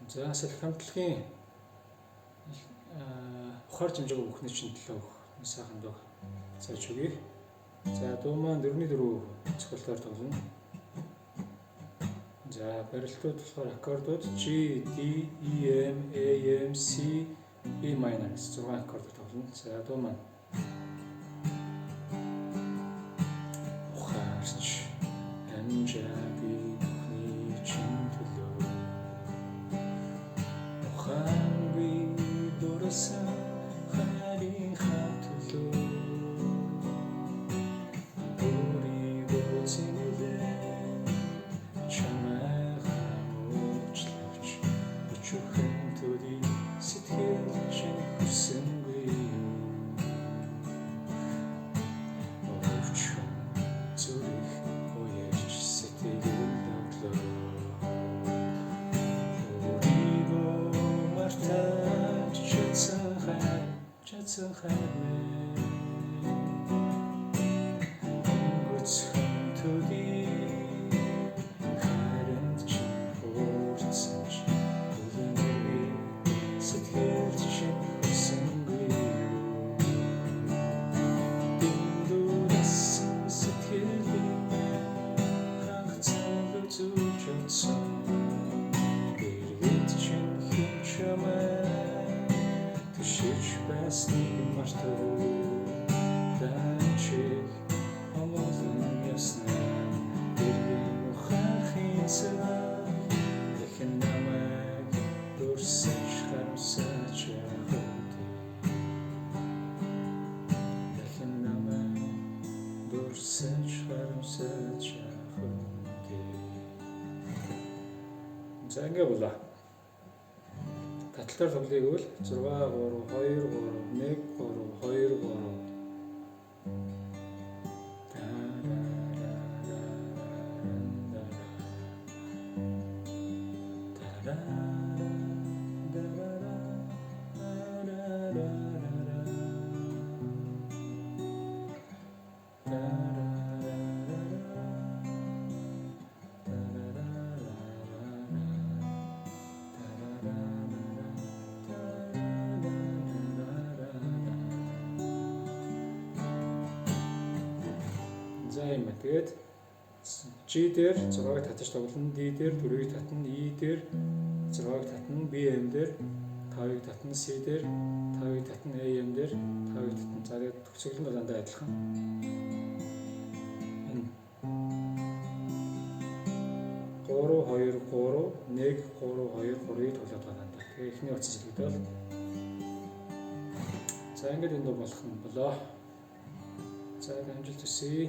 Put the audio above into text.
За салхи хамтлагийн ухаар жимжиг бүхний чинь төлөө сайхан дуу зааж өгье. За дуу маань 4/4 цохилтоор тоглоно. За барилтууд болохоор аккордууд G, D, E, M, A, M, C, B minor 6 аккордоор тоглоно. За дуу маань ухаарч амжаагүй бүхний чинь төлөө ухаангүй дурсан харийн хатулөө өөрийгөө зинэлээ чамайг хамуучлавч өчүүхэн төдий сэтгэл чинь хүссэнгүй өвчөн зүрх уярч сэтгэл доглоо Чацсан хайрмэ өнгөцхөн төдий хайранд чинь хуурцсан ч үлэнгүй сэтгэл чинь хүссэнгүй дэндурасан сэтгэлийн хангацсан үзүүлж утсан дэргэд чинь хэн чамай Шиж байсныг мартав дачих амолон ясна дэргийн ухаахын цаа дахин намайг дурсаж харамсаж явахуйтэй дахин намайг дурсаж харамсаж явахуйтэй. За ингэ болоо. Таталтаар тоглоёг бол 6 3 2 3 1 3 2 За юм байна. Тэгээд G дээр 6-ыг татаж тоглоно, D дээр 4-ийг татна, E дээр 6-ыг татна, B M дээр 5-ыг татна, C дээр 5-ыг татна, A M дээр 5-ыг татна. За тэгээд төгсгөл нь дандаа адилхан. Энэ 3 2 3 1 3 2 3-ыг тоглоод байна. Тэгээд эхний утас шилжүүлээд за ингээд энэ дуу болох юм болоо. За амжилт хүсье.